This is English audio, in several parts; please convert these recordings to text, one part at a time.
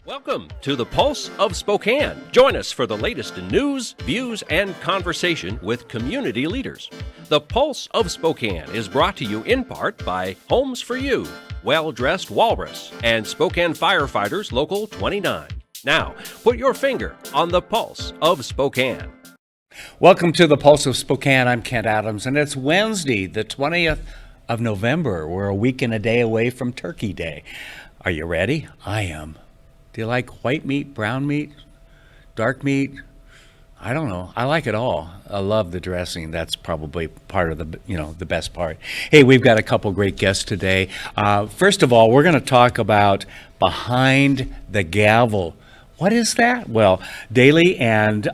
Welcome to the Pulse of Spokane. Join us for the latest in news, views, and conversation with community leaders. The Pulse of Spokane is brought to you in part by Homes for You, Well Dressed Walrus, and Spokane Firefighters Local 29. Now, put your finger on the Pulse of Spokane. Welcome to the Pulse of Spokane. I'm Kent Adams, and it's Wednesday, the 20th of November. We're a week and a day away from Turkey Day. Are you ready? I am. Do you like white meat, brown meat, dark meat? I don't know. I like it all. I love the dressing. That's probably part of the best part. Hey, we've got a couple great guests today. First of all, we're going to talk about Behind the Gavel. What is that? Well, Daley and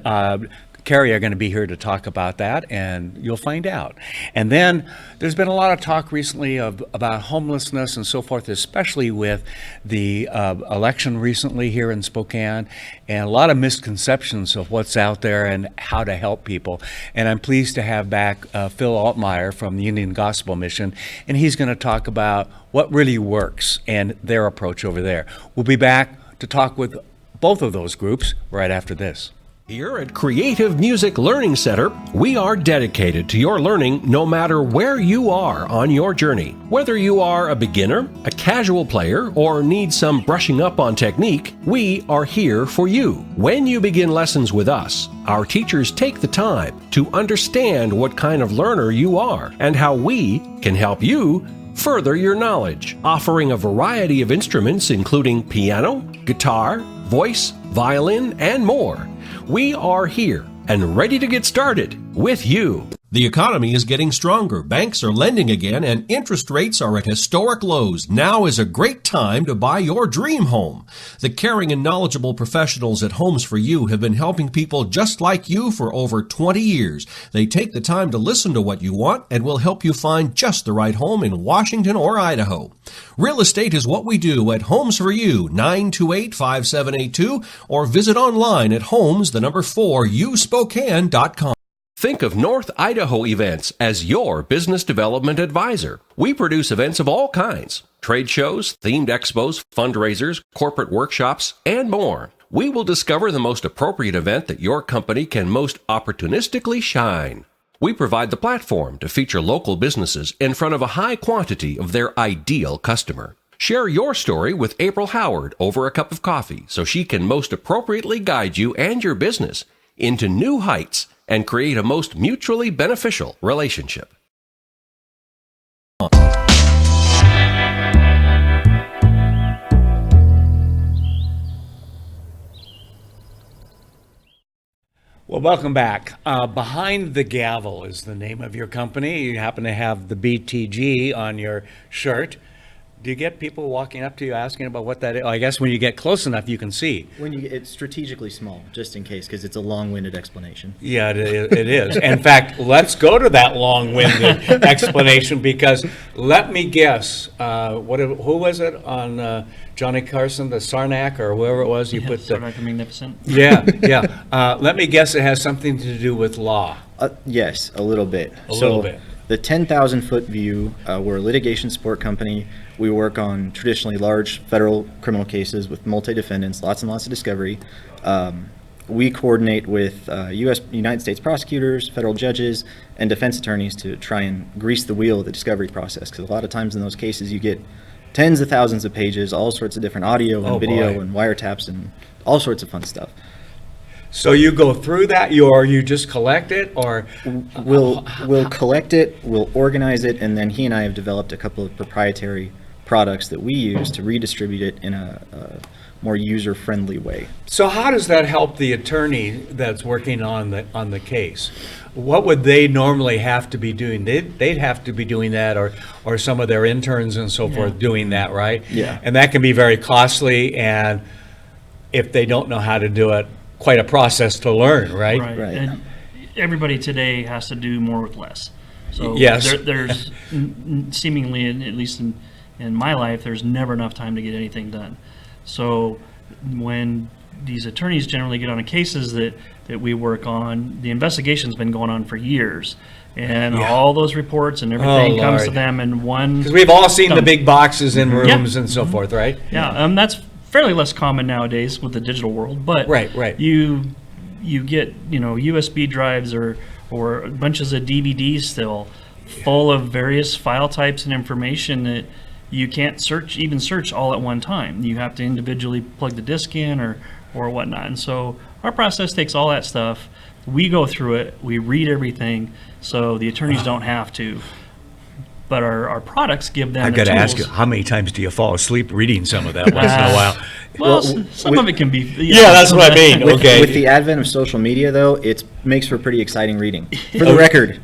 Cary are going to be here to talk about that, and you'll find out. And then there's been a lot of talk recently about homelessness and so forth, especially with the election recently here in Spokane, and a lot of misconceptions of what's out there and how to help people. And I'm pleased to have back Phil Altymyer from the Indian Gospel Mission, and he's going to talk about what really works and their approach over there. We'll be back to talk with both of those groups right after this. Here at Creative Music Learning Center, we are dedicated to your learning no matter where you are on your journey. Whether you are a beginner, a casual player, or need some brushing up on technique, we are here for you. When you begin lessons with us, our teachers take the time to understand what kind of learner you are and how we can help you further your knowledge, offering a variety of instruments including piano, guitar, voice, violin, and more. We are here and ready to get started with you. The economy is getting stronger, banks are lending again, and interest rates are at historic lows. Now is a great time to buy your dream home. The caring and knowledgeable professionals at Homes for You have been helping people just like you for over 20 years. They take the time to listen to what you want and will help you find just the right home in Washington or Idaho. Real estate is what we do at Homes for You, 928-5782, or visit online at homes4uspokane.com. Think of North Idaho Events as your business development advisor. We produce events of all kinds: trade shows, themed expos, fundraisers, corporate workshops, and more. We will discover the most appropriate event that your company can most opportunistically shine. We provide the platform to feature local businesses in front of a high quantity of their ideal customer. Share your story with April Howard over a cup of coffee so she can most appropriately guide you and your business into new heights and create a most mutually beneficial relationship. Well, welcome back. Behind the Gavel is the name of your company. You happen to have the BTG on your shirt. Do you get people walking up to you asking about what that is? I guess when you get close enough, you can see. It's strategically small, just in case, because it's a long-winded explanation. Yeah, it is. In fact, let's go to that long-winded explanation, because let me guess, who was it on Johnny Carson, the Sarnak, or whoever it was? You put Sarnak the Magnificent. Yeah. Let me guess, it has something to do with law. Yes, a little bit. A little bit. The 10,000-foot view, we're a litigation support company. We work on traditionally large federal criminal cases with multi-defendants, lots and lots of discovery. We coordinate with United States prosecutors, federal judges, and defense attorneys to try and grease the wheel of the discovery process, because a lot of times in those cases you get tens of thousands of pages, all sorts of different audio and video and wiretaps and all sorts of fun stuff. So you go through that, or you just collect it, or we'll collect it, we'll organize it, and then he and I have developed a couple of proprietary products that we use to redistribute it in a more user-friendly way. So how does that help the attorney that's working on the case? What would they normally have to be doing? They'd have to be doing that, or some of their interns and so forth doing that, right? Yeah. And that can be very costly, and if they don't know how to do it, quite a process to learn, right? Right. And everybody today has to do more with less. So yes. there's seemingly, at least in my life, there's never enough time to get anything done. So when these attorneys generally get on cases that we work on, the investigation's been going on for years. And all those reports and everything comes to them in one. Because we've all seen the big boxes in rooms and so forth, right? Yeah, that's fairly less common nowadays with the digital world, but Right. you get, USB drives or bunches of DVDs still full of various file types and information that you can't search all at one time. You have to individually plug the disk in or whatnot. And so our process takes all that stuff. We go through it. We read everything, so the attorneys don't have to. But our products give them I've the got to ask you, tools. how many times do you fall asleep reading some of that once in a while? Well, some of it can be. Yeah, that's what I mean. Okay. With the advent of social media, though, it makes for pretty exciting reading. For the record,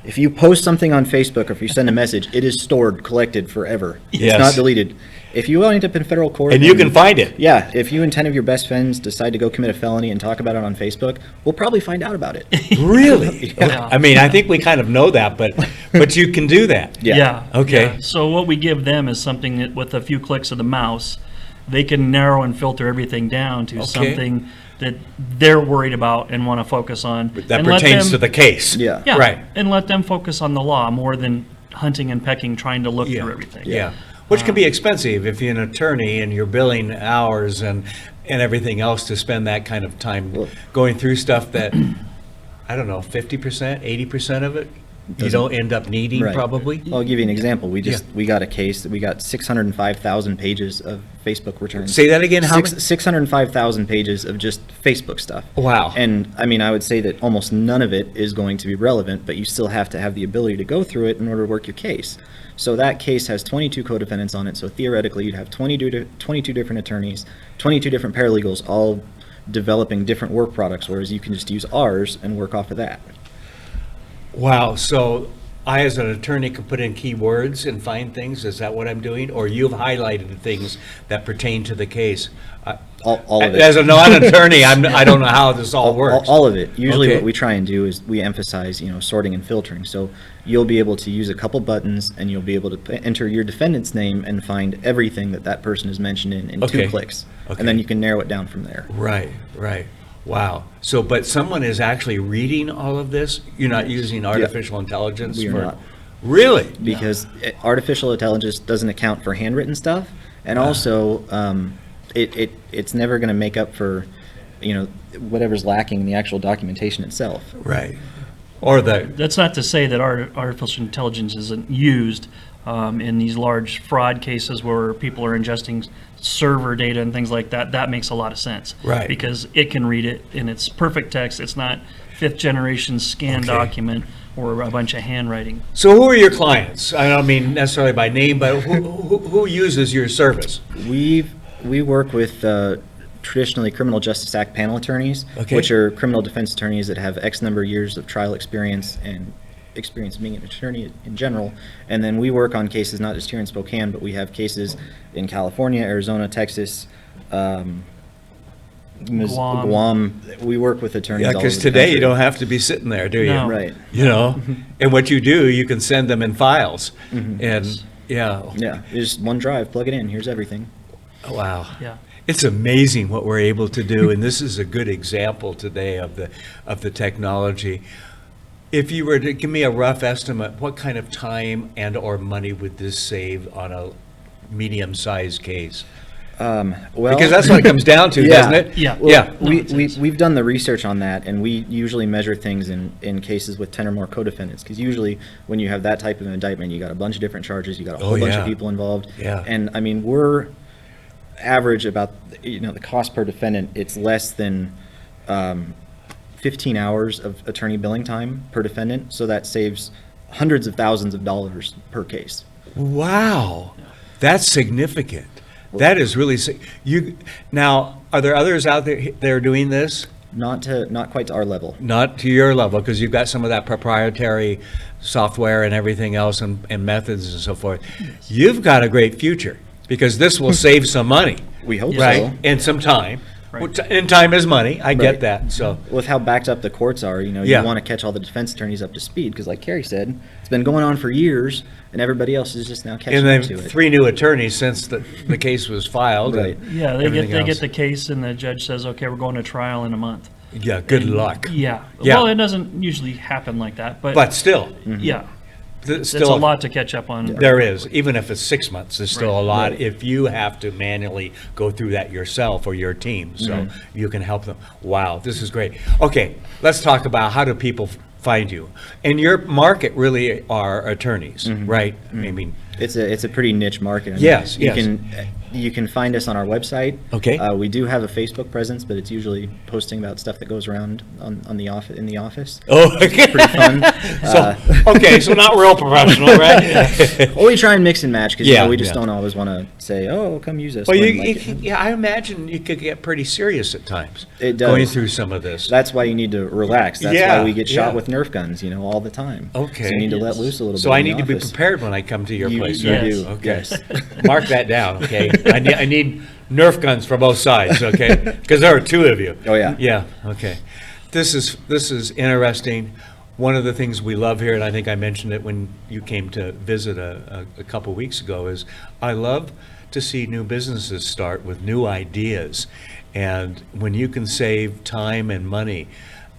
if you post something on Facebook or if you send a message, it is stored, collected forever. Yes. It's not deleted. If you wind up in federal court... And you can find it. Yeah, if you and 10 of your best friends decide to go commit a felony and talk about it on Facebook, we'll probably find out about it. Really? Yeah. I mean, I think we kind of know that, but you can do that. Yeah. Okay. Yeah. So what we give them is something that with a few clicks of the mouse, they can narrow and filter everything down to something that they're worried about and want to focus on. That and let pertains them- to the case. Yeah. Yeah, Right. and let them focus on the law more than hunting and pecking, trying to look through everything. Yeah. Which can be expensive if you're an attorney and you're billing hours and everything else to spend that kind of time going through stuff that, I don't know, 50%, 80% of it, you don't end up needing Right. probably? I'll give you an example. We got a case that we got 605,000 pages of Facebook returns. Say that again, how many? 605,000 pages of just Facebook stuff. Wow. And I mean, I would say that almost none of it is going to be relevant, but you still have to have the ability to go through it in order to work your case. So that case has 22 co-defendants on it, so theoretically you'd have 22 different attorneys, 22 different paralegals, all developing different work products, whereas you can just use ours and work off of that. Wow, so I, as an attorney, can put in keywords and find things? Is that what I'm doing? Or you've highlighted things that pertain to the case? All of it. As a non-attorney, I don't know how this all works. All of it. Usually Okay. what we try and do is we emphasize, sorting and filtering. So you'll be able to use a couple buttons and you'll be able to enter your defendant's name and find everything that person is mentioned in Okay. 2 clicks. Okay. And then you can narrow it down from there. Right. Wow. So, but someone is actually reading all of this? You're not using artificial intelligence? We are not. Really? Because artificial intelligence doesn't account for handwritten stuff. And also, it's never going to make up for, whatever's lacking in the actual documentation itself. Right. Or the, That's not to say that artificial intelligence isn't used in these large fraud cases where people are ingesting server data and things like that. That makes a lot of sense. Right. Because it can read it and it's perfect text. It's not 5th generation scan Okay. document or a bunch of handwriting. so who are your clients? I don't mean necessarily by name, but who uses your service? We work with traditionally Criminal Justice Act panel attorneys, Okay. which are criminal defense attorneys that have X number of years of trial experience and experience being an attorney in general. And then we work on cases not just here in Spokane, but we have cases in California, Arizona, Texas, Guam. We work with attorneys Yeah, all because over the today you country. don't have to be sitting there, do you? No. Right. And what you do, you can send them in files. And, yeah, Yeah, just one drive, plug it in, here's everything. wow. Yeah. It's amazing what we're able to do, and this is a good example today of the technology. If you were to give me a rough estimate, what kind of time and or money would this save on a medium-sized case? Well, Because that's what it comes down to, doesn't it? Yeah. Well, Yeah. No, it is. we've done the research on that, and we usually measure things in cases with 10 or more co-defendants, because usually when you have that type of indictment, you got a bunch of different charges, you got a whole bunch yeah. of people involved. Yeah. And I mean, we're average about, the cost per defendant, it's less than 15 hours of attorney billing time per defendant, so that saves hundreds of thousands of dollars per case. Wow, that's significant. That is really, now, are there others out there that are doing this? Not quite to our level. Not to your level, because you've got some of that proprietary software and everything else and methods and so forth. You've got a great future, because this will save some money, We hope so. right? And some time. Right. And time is money, I get Right. that, so. With how backed up the courts are, Yeah. you want to catch all the defense attorneys up to speed, because like Cary said, it's been going on for years, and everybody else is just now catching And up then to it. 3 new attorneys since the case was filed. and Right. Yeah, they everything get else. the case and the judge says, okay, we're going to trial in a month. Yeah, good luck. Yeah. Yeah. Well, it doesn't usually happen like that, But still, yeah. It's a lot to catch up on. There is. Even if it's 6 months, there's still a lot Right. if you have to manually go through that yourself or your team. So you can help them. Wow, this is great. Okay, let's talk about how do people find you. And your market really are attorneys, right? I mean, It's a pretty niche market. I mean, Yes, you yes. you can find us on our website. Okay. We do have a Facebook presence, but it's usually posting about stuff that goes around on the office in the office. oh, Pretty fun. so not real professional, right? Well, we try and mix and match because Yeah, we just yeah. don't always want to say, "Oh, come use us." Well, when, like, yeah, I imagine you could get pretty serious at times. It does. Going through some of this. That's why you need to relax. That's Yeah, why we get shot yeah. with Nerf guns, all the time. Okay. So you need to let loose a little bit. So I in the need to be office. prepared when I come to your You- place, you right? do, Okay. yes. Mark that down, okay? I need Nerf guns for both sides, okay? Because there are two of you. Oh, yeah. Yeah, okay. This is interesting. One of the things we love here, and I think I mentioned it when you came to visit a couple weeks ago, is I love to see new businesses start with new ideas. And when you can save time and money,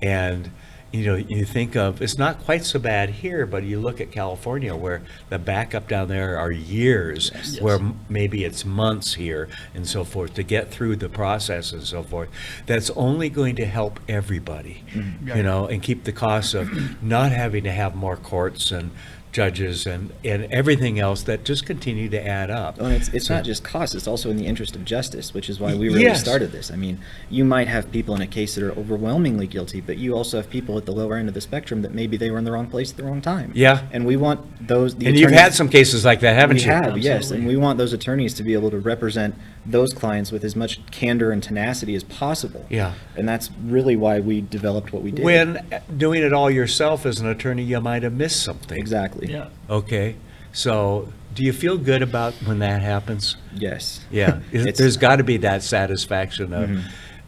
and you think of, it's not quite so bad here, but you look at California where the backup down there are years, where maybe it's months here and so forth to get through the process and so forth. That's only going to help everybody, and keep the costs of not having to have more courts and judges and everything else that just continue to add up. Well, it's not just cost, it's also in the interest of justice, which is why we really Yes. started this. I mean, you might have people in a case that are overwhelmingly guilty, but you also have people at the lower end of the spectrum that maybe they were in the wrong place at the wrong time. Yeah. And we want those... And you've had some cases like that, haven't We you? have, yes, Absolutely. and we want those attorneys to be able to represent those clients with as much candor and tenacity as possible. Yeah. And that's really why we developed what we did. When doing it all yourself as an attorney, you might have missed something. Exactly. Yeah. Okay, so do you feel good about when that happens? Yes. Yeah, It's- there's got to be that satisfaction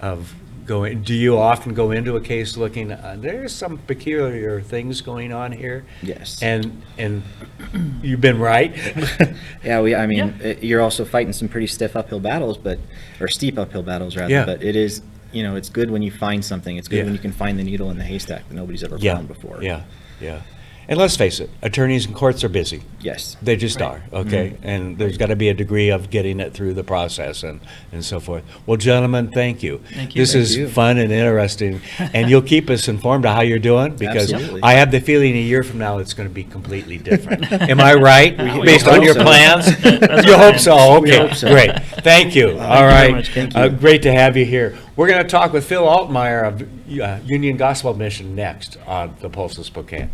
of going. Do you often go into a case looking, there's some peculiar things going on here? Yes. And you've been right? Yeah, you're also fighting some pretty stiff uphill battles, or steep uphill battles rather. Yeah. But it is, it's good when you find something. It's good Yeah. when you can find the needle in the haystack that nobody's ever Yeah, found before. yeah. And let's face it, attorneys and courts are busy. Yes. They just are, okay? And there's got to be a degree of getting it through the process and so forth. Well, gentlemen, thank you. Thank you. This Thank is you. fun and interesting, and you'll keep us informed of how you're doing, because Absolutely. I have the feeling a year from now it's going to be completely different. Am I right? Based hope on your so. plans? You hope so, We okay, hope so. great. Thank you, all you very right. much. Thank you. Great to have you here. We're going to talk with Phil Altymyer of Union Gospel Mission next on the Pulse of Spokane.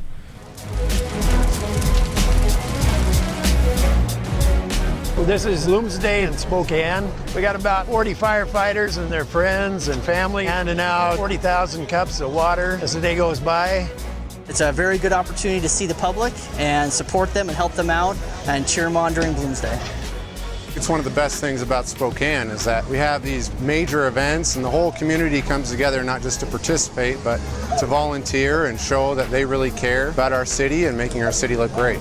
This is Bloomsday in Spokane. We got about 40 firefighters and their friends and family handing out 40,000 cups of water as the day goes by. It's a very good opportunity to see the public and support them and help them out and cheer them on during Bloomsday. It's one of the best things about Spokane is that we have these major events and the whole community comes together not just to participate, but to volunteer and show that they really care about our city and making our city look great.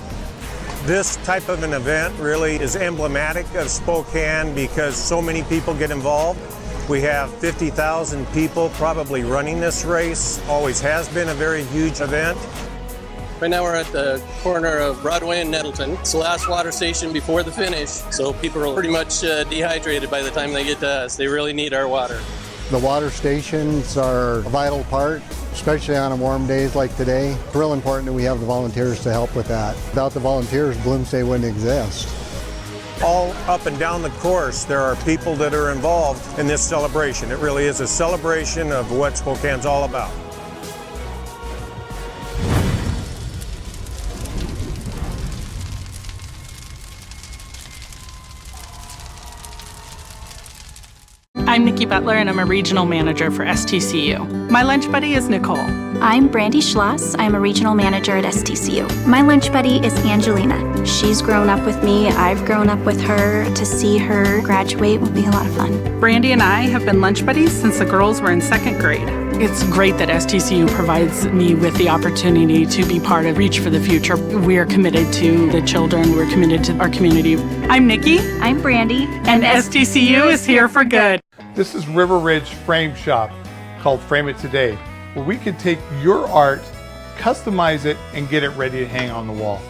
This type of an event really is emblematic of Spokane because so many people get involved. We have 50,000 people probably running this race. Always has been a very huge event. Right now we're at the corner of Broadway and Nettleton. It's the last water station before the finish, so people are pretty much dehydrated by the time they get to us. They really need our water. The water stations are a vital part, especially on warm days like today. It's real important that we have the volunteers to help with that. Without the volunteers, Bloomsday wouldn't exist. All up and down the course, there are people that are involved in this celebration. It really is a celebration of what Spokane's all about. I'm Nikki Butler, and I'm a regional manager for STCU. My lunch buddy is Nicole. I'm Brandy Schloss. I'm a regional manager at STCU. My lunch buddy is Angelina. She's grown up with me. I've grown up with her. To see her graduate will be a lot of fun. Brandy and I have been lunch buddies since the girls were in second grade. It's great that STCU provides me with the opportunity to be part of Reach for the Future. We are committed to the children. We're committed to our community. I'm Nikki. I'm Brandy. And STCU is here for good. This is River Ridge Frame Shop, called Frame It Today, where we can take your art customize it, and get it ready to hang on the wall.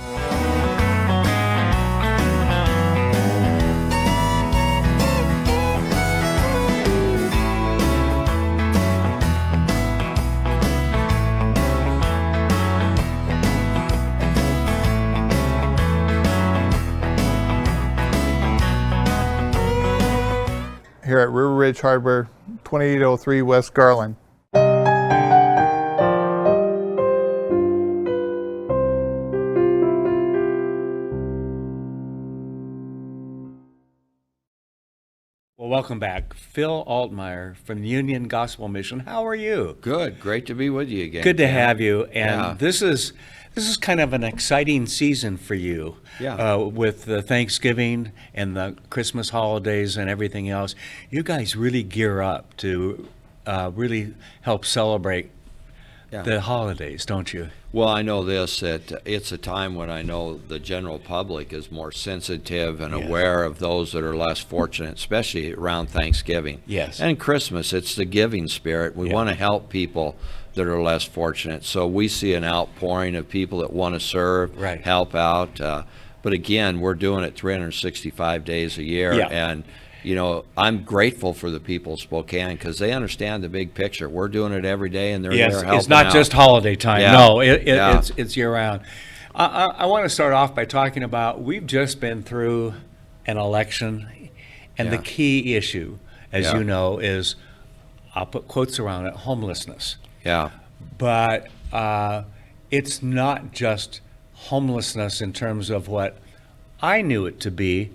Here at River Ridge Hardware, 2803 West Garland. Well, welcome back. Phil Altymyer from the Union Gospel Mission. How are you? Good. Great to be with you again. Good to have you. And Yeah. this is kind of an exciting season for you. Yeah. With the Thanksgiving and the Christmas holidays and everything else. You guys really gear up to really help celebrate Yeah. the holidays, don't you? Well, I know this, that it's a time when I know the general public is more sensitive and aware of those that are less fortunate, especially around Thanksgiving. Yes. And Christmas, it's the giving spirit. We want to help people that are less fortunate. So we see an outpouring of people that want to serve, help out. But again, we're doing it 365 days a year. Yeah. And you know, I'm grateful for the people of Spokane because they understand the big picture. We're doing it every day, and they're there helping out. It's not just holiday time. Yeah. No, Yeah. it's year round. I want to start off by talking about we've just been through an election, and the key issue, as you know, is, I'll put quotes around it, homelessness. Yeah. But it's not just homelessness in terms of what I knew it to be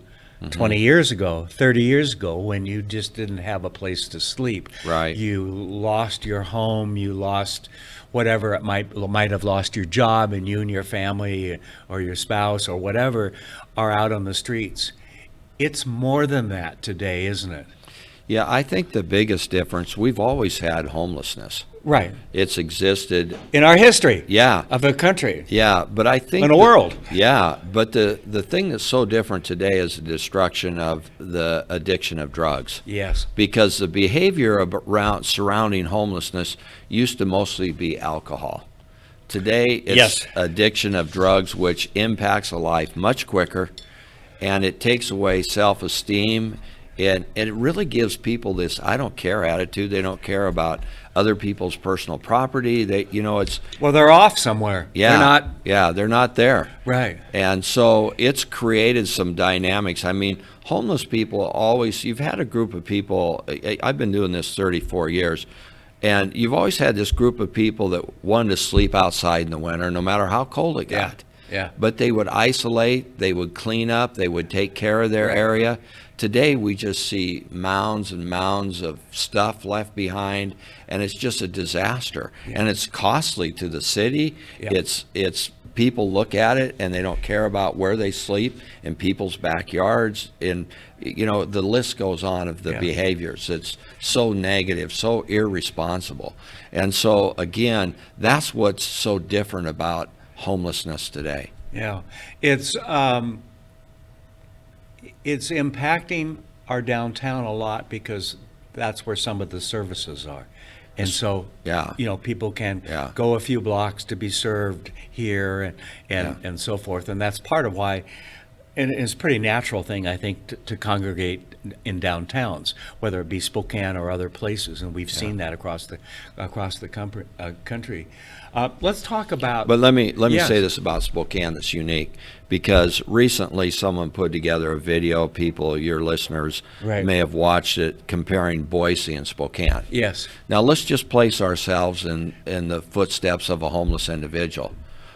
20 years ago, 30 years ago, when you just didn't have a place to sleep. Right. You lost your home, you lost whatever, it might have lost your job, and you and your family or your spouse or whatever are out on the streets. It's more than that today, isn't it? Yeah, I think the biggest difference, we've always had homelessness. Right. It's existed in our history. Yeah. Of the country. Yeah, but I think in the world. Yeah, but the thing that's so different today is the destruction of the addiction of drugs. Yes. Because the behavior around surrounding homelessness used to mostly be alcohol. Today it's addiction of drugs, which impacts a life much quicker, and it takes away self-esteem. And it really gives people this I don't care attitude. They don't care about other people's personal property. They, you know, it's... Well, they're off somewhere. Yeah. They're not... Yeah, they're not there. Right. And so it's created some dynamics. I mean, homeless people always... You've had a group of people... I've been doing this 34 years. And you've always had this group of people that wanted to sleep outside in the winter, no matter how cold it got. Yeah. But they would isolate, they would clean up, they would take care of their area. Today we just see mounds and mounds of stuff left behind, and it's just a disaster. And it's costly to the city. It's people look at it and they don't care about where they sleep in people's backyards, and you know, the list goes on of the behaviors. It's so negative, so irresponsible. And so again, that's what's so different about homelessness today. Yeah, it's impacting our downtown a lot because that's where some of the services are. And so, you know, people can go a few blocks to be served here and so forth. And that's part of why, and it's a pretty natural thing, I think, to congregate in downtowns, whether it be Spokane or other places. And we've seen that across the country. Let's talk about... But let me say this about Spokane that's unique, because recently someone put together a video. People, your listeners, may have watched it, comparing Boise and Spokane. Yes. Now let's just place ourselves in the footsteps of a homeless individual.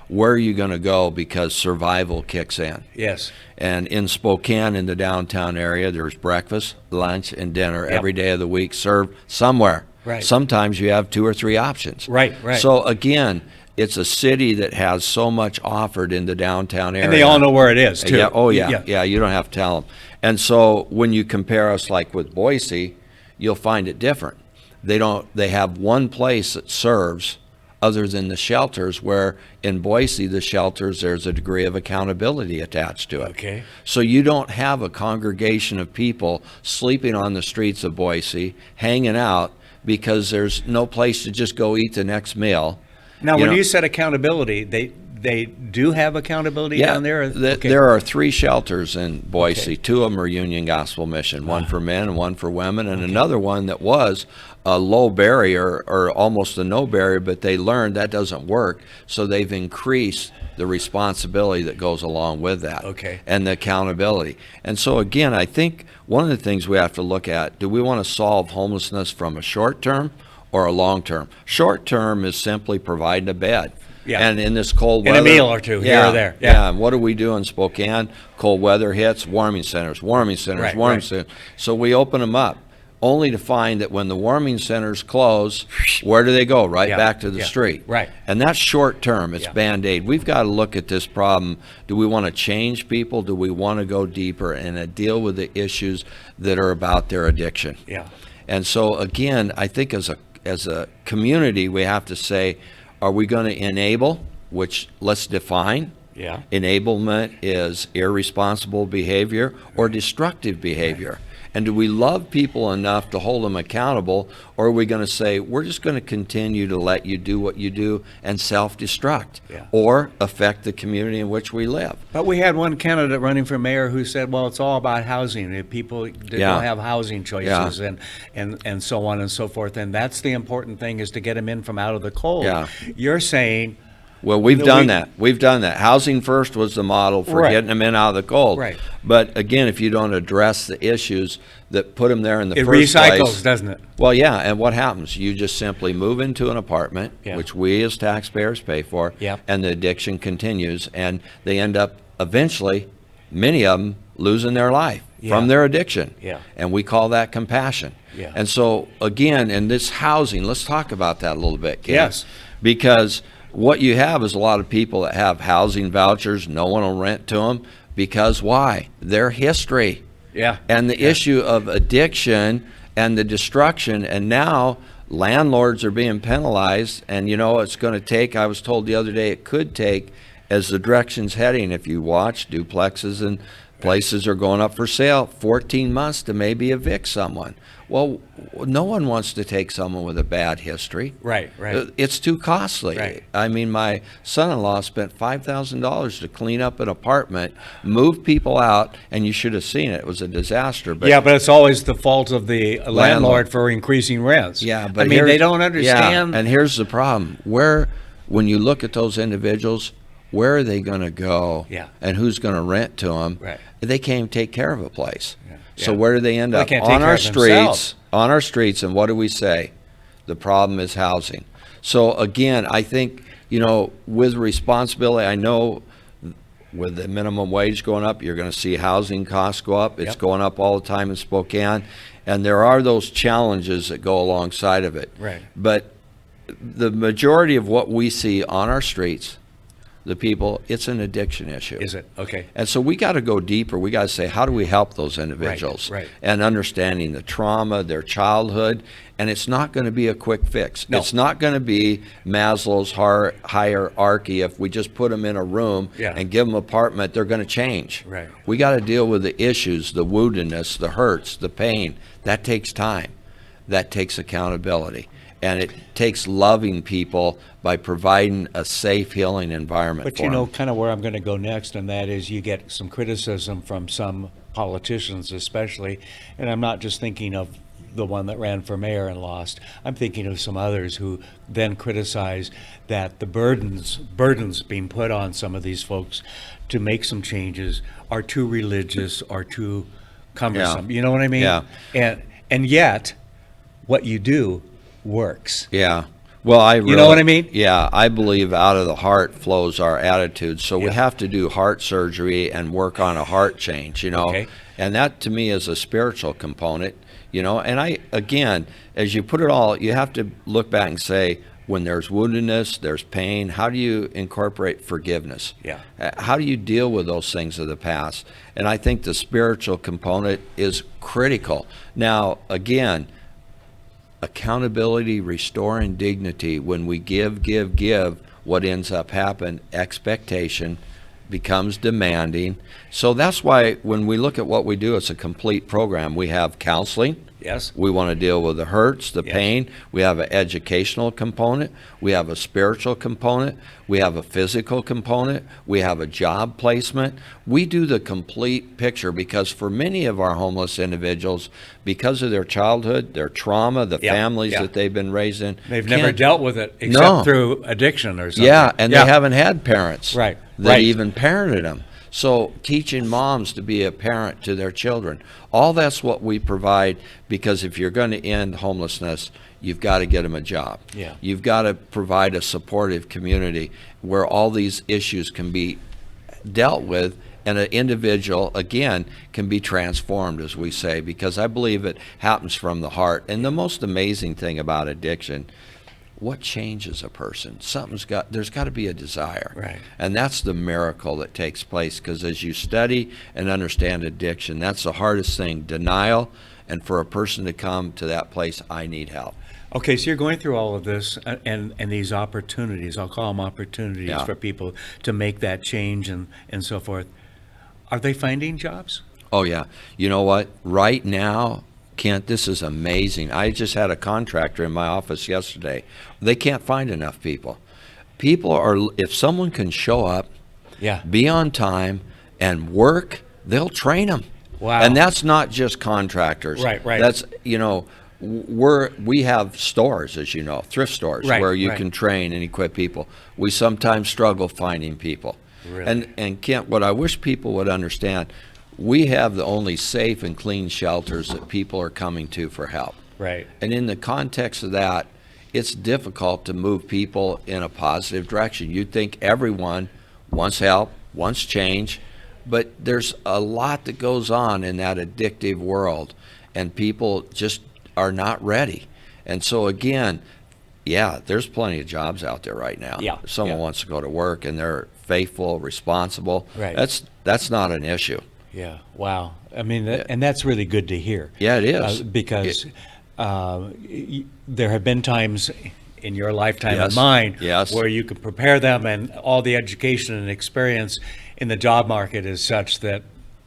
Where are you going to go because survival kicks in? Yes. And in Spokane, in the downtown area, there's breakfast, lunch, and dinner every day of the week served somewhere. Right. Sometimes you have 2 or 3 options. Right. So again, it's a city that has so much offered in the downtown area. And they all know where it is, too. Yeah. Oh, yeah. Yeah, you don't have to tell them. And so when you compare us like with Boise, you'll find it different. They have one place that serves other than the shelters, where in Boise, the shelters, there's a degree of accountability attached to it. Okay. So you don't have a congregation of people sleeping on the streets of Boise, hanging out, because there's no place to just go eat the next meal. Now, when know- you said accountability, they do have accountability down there? Okay. There are 3 shelters in Boise. 2 of them are Union Gospel Mission, one for men and one for women, and another one that was a low barrier or almost a no barrier, but they learned that doesn't work, so they've increased the responsibility that goes along with that, and the accountability. And so again, I think one of the things we have to look at, do we want to solve homelessness from a short term or a long term? Short term is simply providing a bed. Yeah. And in this cold And weather, a meal or two here or there. Yeah. And what do we do in Spokane? Cold weather hits, warming centers, warming Right. centers. So we open them up, only to find that when the warming centers close, where do they go? Right back to the street. Right. And that's short term. It's Band-Aid. We've got to look at this problem. Do we want to change people? Do we want to go deeper and deal with the issues that are about their addiction? Yeah. And so again, I think as a community, we have to say, are we going to enable, which let's define. Yeah. Enablement is irresponsible behavior or destructive behavior. And do we love people enough to hold them accountable, or are we going to say, we're just going to continue to let you do what you do and self-destruct or affect the community in which we live? But we had one candidate running for mayor who said, well, it's all about housing. If people don't have housing choices and so on and so forth. And that's the important thing, is to get them in from out of the cold. Yeah. You're saying... Well, we've done that. We've done that. Housing first was the model for getting them in out of the cold. Right. But again, if you don't address the issues that put them there in the first place... It recycles, place, doesn't it? Well, yeah, and what happens? You just simply move into an apartment, which we as taxpayers pay for, and the addiction continues, and they end up eventually, many of them, losing their life from their addiction. Yeah. And we call that compassion. Yeah. And so, again, in this housing, let's talk about that a little bit, Ken. Yes. Because what you have is a lot of people that have housing vouchers, no one will rent to them, because why? Their history. Yeah. And the issue of addiction and the destruction, and now landlords are being penalized, and it's going to take, I was told the other day, it could take, as the direction's heading, if you watch, duplexes and places are going up for sale, 14 months to maybe evict someone. Well, no one wants to take someone with a bad history. Right. It's too costly. Right. I mean, my son-in-law spent $5,000 to clean up an apartment, move people out, and you should have seen it. It was a disaster. But it's always the fault of the landlord for increasing rents. Yeah, but I mean, they don't understand. Yeah, and here's the problem. When you look at those individuals, where are they going to go? Yeah. And who's going to rent to them? Right. They can't even take care of a place. Yeah. So where do they end up? They can't take On care our of themselves. streets. On our streets, and what do we say? The problem is housing. So again, I think, with responsibility, I know with the minimum wage going up, you're going to see housing costs go up. It's going up all the time in Spokane. And there are those challenges that go alongside of it. Right. But the majority of what we see on our streets, the people, it's an addiction issue. Is it? Okay. And so we got to go deeper. We got to say, how do we help those individuals? Right. And understanding the trauma, their childhood, and it's not going to be a quick fix. No. It's not going to be Maslow's hierarchy. If we just put them in a room and give them an apartment, they're going to change. Right. We got to deal with the issues, the woundedness, the hurts, the pain. That takes time. That takes accountability. And it takes loving people by providing a safe, healing environment But for them. kind of where I'm going to go next, and that is you get some criticism from some politicians especially, and I'm not just thinking of the one that ran for mayor and lost. I'm thinking of some others who then criticize that the burdens being put on some of these folks to make some changes are too religious or too cumbersome. You know what I mean? Yeah. And yet, what you do works. Yeah. Well, you know what I mean? Yeah, I believe out of the heart flows our attitude. So we have to do heart surgery and work on a heart change, Okay. And that to me is a spiritual component, and again, as you put it all, you have to look back and say, when there's woundedness, there's pain, how do you incorporate forgiveness? Yeah. How do you deal with those things of the past? And I think the spiritual component is critical. Now, again, accountability, restoring dignity. When we give, what ends up happening, expectation becomes demanding. So that's why when we look at what we do, it's a complete program. We have counseling, Yes. We want to deal with the hurts, the Yes. pain. We have an educational component. We have a spiritual component. We have a physical component. We have a job placement. We do the complete picture because for many of our homeless individuals, because of their childhood, their trauma, the Yeah, families yeah. that they've been raised in, They've never can't- dealt with it except No. through addiction or something. Yeah, and they haven't had parents Right, that right. even parented them. So teaching moms to be a parent to their children, all that's what we provide, because if you're going to end homelessness, you've got to get them a job. Yeah. You've got to provide a supportive community where all these issues can be dealt with, and an individual, again, can be transformed, as we say, because I believe it happens from the heart. And the most amazing thing about addiction, what changes a person? There's got to be a desire. Right. And that's the miracle that takes place, because as you study and understand addiction, that's the hardest thing, denial, and for a person to come to that place, I need help. Okay, so you're going through all of this and these opportunities, I'll call them opportunities Yeah. for people to make that change and so forth. Are they finding jobs? Oh, yeah. You know what? Right now, Kent, this is amazing. I just had a contractor in my office yesterday. They can't find enough people. People are, if someone can show up, Yeah. be on time, and work, they'll train them. Wow. And that's not just contractors. Right, right. That's, you know, we have stores, as you know, thrift stores, Right, where you right. can train and equip people. We sometimes struggle finding people. Really? And Kent, what I wish people would understand, we have the only safe and clean shelters that people are coming to for help. Right. And in the context of that, it's difficult to move people in a positive direction. You'd think everyone wants help, wants change, but there's a lot that goes on in that addictive world, and people just are not ready. And so again, yeah, there's plenty of jobs out there right now. Yeah, If someone yeah. wants to go to work and they're faithful, responsible, Right. that's not an issue. Yeah, wow. I mean, and that's really good to hear. Yeah, it is. Because there have been times in your lifetime Yes, and mine yes. where you can prepare them, and all the education and experience in the job market is such that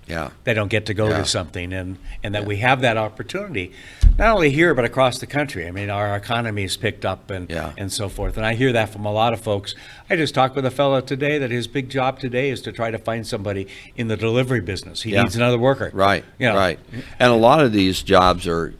Yeah. they don't get to go Yeah. to something, and that we have that opportunity, not only here but across the country. I mean, our economy's picked up and so forth, and I hear that from a lot of folks. I just talked with a fellow today that his big job today is to try to find somebody in the delivery business. He Yeah. needs another worker. Right, You know. right. And a lot of these jobs are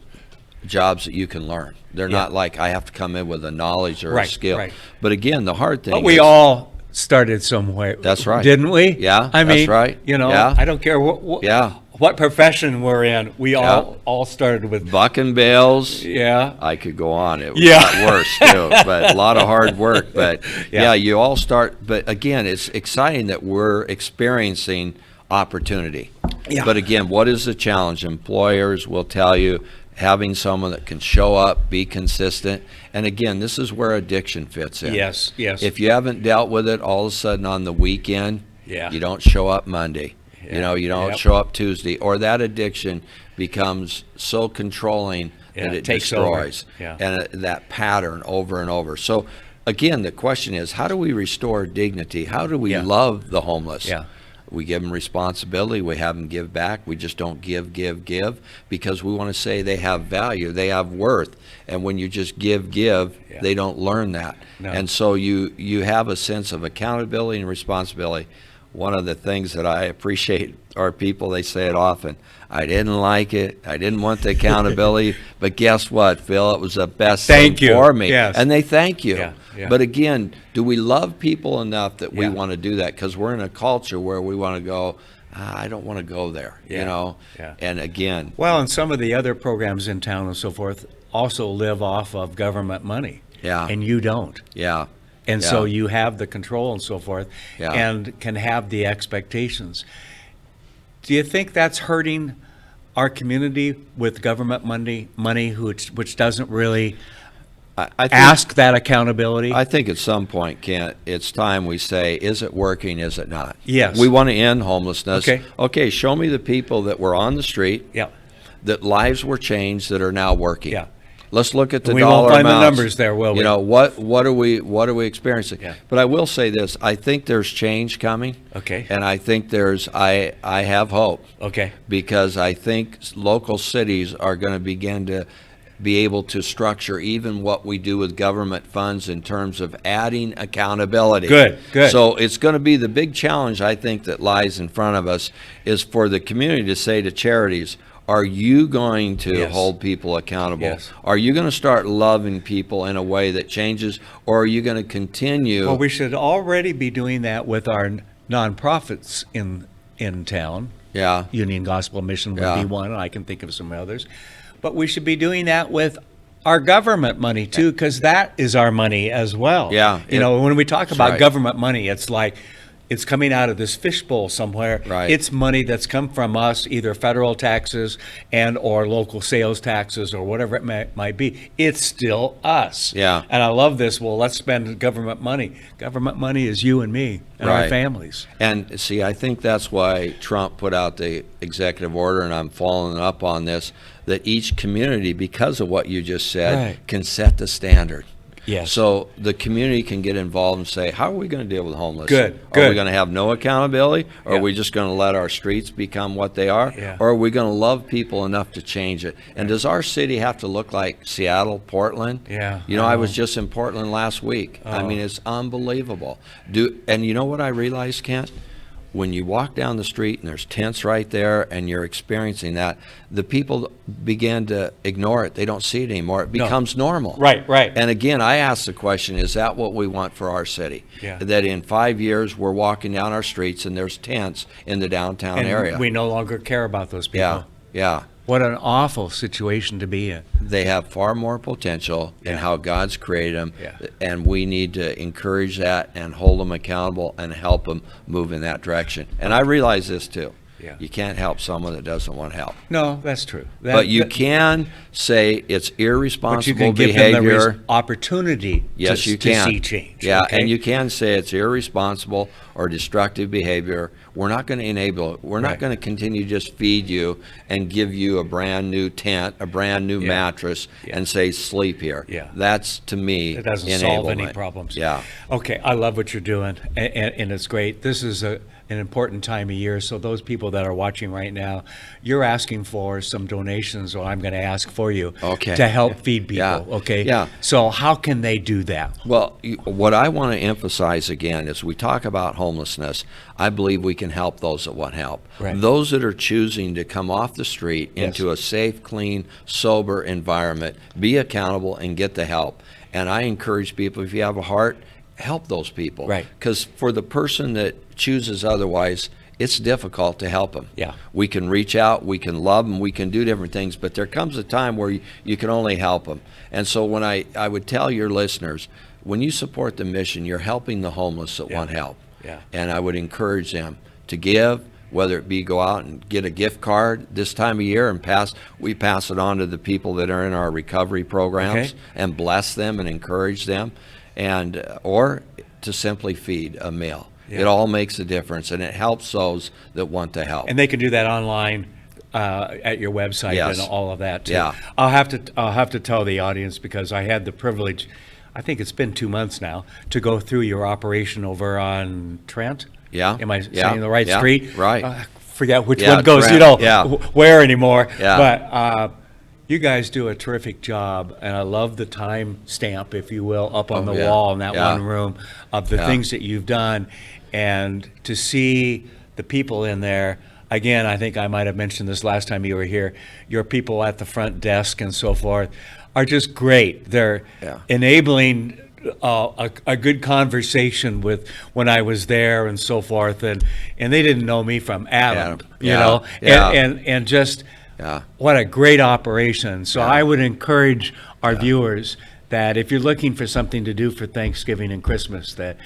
jobs that you can learn. They're Yeah. not like I have to come in with a knowledge or Right, a skill. right. But again, the hard thing But we is, all started somewhere. That's right. Didn't we? Yeah, I that's mean, right. you know, Yeah. I don't care what Yeah. what profession we're in. We Yeah. all started with bucking bales. Yeah. I could go on. It was Yeah. a lot worse too, but a lot of hard work. But Yeah. yeah, you all start. But again, it's exciting that we're experiencing opportunity. Yeah. But again, what is the challenge? Employers will tell you, having someone that can show up, be consistent. And again, this is where addiction fits in. Yes, yes. If you haven't dealt with it, all of a sudden on the weekend, Yeah. you don't show up Monday. Yeah. You know, you don't Yep. show up Tuesday, or that addiction becomes so controlling Yeah, that it it takes over. destroys. Yeah. And that pattern over and over. So again, the question is, how do we restore dignity? How do we Yeah. love the homeless? Yeah. We give them responsibility. We have them give back. We just don't give because we want to say they have value, they have worth. And when you just give, they don't learn that. No. And so you have a sense of accountability and responsibility. One of the things that I appreciate are people, they say it often, I didn't like it, I didn't want the accountability, but guess what, Phil, it was the best Thank thing you. for me. Yes. And they thank you. Yeah, yeah. But again, do we love people enough that we Yeah. want to do that? Because we're in a culture where we want to go, I don't want to go there, you Yeah, know? yeah. And again, Well, and some of the other programs in town and so forth also live off of government money. Yeah. And you don't. yeah. And Yeah. so you have the control and so forth, Yeah. and can have the expectations. Do you think that's hurting our community with government money which doesn't really I think, ask that accountability? I think at some point, Kent, it's time we say, is it working, is it not? Yes. We want to end homelessness. Okay. Okay, show me the people that were on the street, Yeah. that lives were changed, that are now working. Yeah. Let's look at the We dollar won't find the amounts. numbers there, will we? You know, what are we experiencing? Yeah. But I will say this, I think there's change coming. Okay. And I think I have hope. Okay. Because I think local cities are going to begin to be able to structure even what we do with government funds in terms of adding accountability. Good. So it's going to be the big challenge, I think, that lies in front of us is for the community to say to charities, are you going to Yes. hold people accountable? Yes. Are you going to start loving people in a way that changes, or are you going to continue? Well, we should already be doing that with our nonprofits in town. Yeah. Union Gospel Mission would Yeah. be one, and I can think of some others. But we should be doing that with our government money too, because that is our money as well. Yeah, You know, when we talk that's about right. government money, it's like it's coming out of this fishbowl somewhere. Right. It's money that's come from us, either federal taxes and or local sales taxes or whatever it might be. It's still us. Yeah. And I love this. Well, let's spend government money. Government money is you and me and our Right. families. And see, I think that's why Trump put out the executive order, and I'm following up on this, that each community, because of what you just said, Right. can set the standard. Yes. So the community can get involved and say, how are we going to deal with homeless? Good, Are we good. going to have no accountability? Or Yeah. are we just going to let our streets become what they are? Yeah. Or are we going to love people enough to change it? And does our city have to look like Seattle, Portland? Yeah, You know, I I was know. just in Portland last week. I Oh. mean, it's unbelievable. And you know what I realized, Kent? When you walk down the street and there's tents right there and you're experiencing that, the people begin to ignore it. They don't see it anymore. It becomes normal. Right. And again, I ask the question, is that what we want for our city? Yeah. That in 5 years, we're walking down our streets and there's tents in the downtown And area. we no longer care about those people. Yeah. What an awful situation to be in. They have far more potential in Yeah. how God's created them, Yeah. and we need to encourage that and hold them accountable and help them move in that direction. And I realize this too. Yeah. You can't help someone that doesn't want help. No, that's true. But you can say it's But you irresponsible can give them the behavior. opportunity Yes, you to can. see change. Yeah, okay? and you can say it's irresponsible or destructive behavior. We're not going to enable it. We're not Right. going to continue to just feed you and give you a brand new tent, a brand new Yeah. mattress, and say sleep here. Yeah. Any to me It doesn't solve any enablement. problems. Yeah. Okay, I love what you're doing, and it's great. This is an important time of year, so those people that are watching right now, you're asking for some donations, or I'm going to ask for you Okay. to help feed people, Yeah. okay? Yeah. So how can they do that? Well, what I want to emphasize again is we talk about homelessness. I believe we can help those that want help. Right. Those that are choosing to come off the street Yes. into a safe, clean, sober environment, be accountable and get the help. And I encourage people, if you have a heart, help those people. Right. Because for the person that chooses otherwise, it's difficult to help them. Yeah. We can reach out, we can love them, we can do different things, but there comes a time where you can only help them. And so when I would tell your listeners, when you support the mission, you're helping the homeless that want help. Yeah. And I would encourage them to give, whether it be go out and get a gift card this time of year and we pass it on to the people that are in our recovery programs Okay. and bless them and encourage them, and or to simply feed a meal. Yeah. It all makes a difference, and it helps those that want to help. And they can do that online at your website Yes. and all of that too. Yeah. I'll have to tell the audience, because I had the privilege, I think it's been 2 months now, to go through your operation over on Trent. Yeah. Am I Yeah. saying the right Yeah. street? Right. Forget which Yeah, one goes, Trent. Yeah. where anymore. Yeah. But you guys do a terrific job, and I love the time stamp, if you will, up on Oh, the yeah. wall in that Yeah. one room of the Yeah. things that you've done, and to see the people in there. Again, I think I might have mentioned this last time you were here. Your people at the front desk and so forth are just great. They're Yeah. enabling a good conversation with when I was there and so forth, and they didn't know me from Adam, you Yeah. know, Yeah. and just Yeah. what a great operation. So I would encourage our viewers that if you're looking for something to do for Thanksgiving and Christmas, that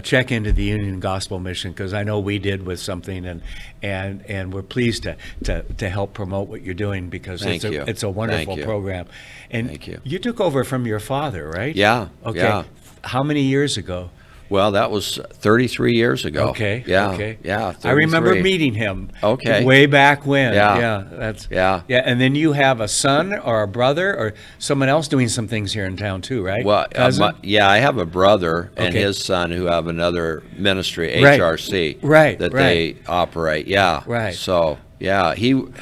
check into the Union Gospel Mission, because I know we did with something, and we're pleased to help promote what you're doing, because Thank you. it's a wonderful Thank you. program. And Thank you. you took over from your father, right? Yeah, Okay. yeah. How many years ago? Well, that was 33 years ago. Okay. Yeah. Okay. Yeah. I remember 33. meeting him. Okay. Way back when. Yeah. Yeah. That's. Yeah. Yeah. And then you have a son or a brother or someone else doing some things here in town too, right? Well, Cousin? I have a brother and Okay. his son who have another ministry, Right. HRC, Right, that right. they operate. Yeah. Right. So, yeah,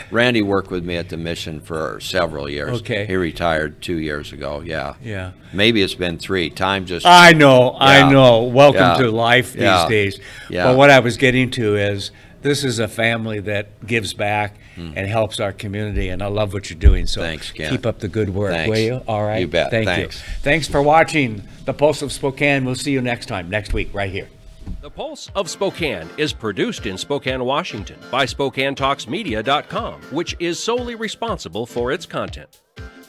Randy worked with me at the mission for several years. Okay. He retired 2 years ago. Yeah. Yeah. Maybe it's been 3. Time just. I know. Yeah. Welcome Yeah. to life these Yeah. days. Yeah. Well, what I was getting to is this is a family that gives back and helps our community, and I love what you're doing. So Thanks, Ken. keep up the good work, Thanks. will you? All right. You bet. Thank Thanks. you. Thanks for watching the Pulse of Spokane. We'll see you next week, right here. The Pulse of Spokane is produced in Spokane, Washington by SpokaneTalksMedia.com, which is solely responsible for its content.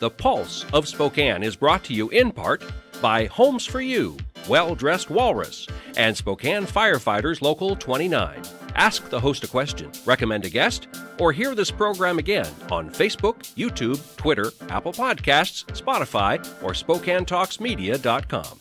The Pulse of Spokane is brought to you in part by Homes for You, Well-Dressed Walrus, and Spokane Firefighters Local 29. Ask the host a question, recommend a guest, or hear this program again on Facebook, YouTube, Twitter, Apple Podcasts, Spotify, or SpokaneTalksMedia.com.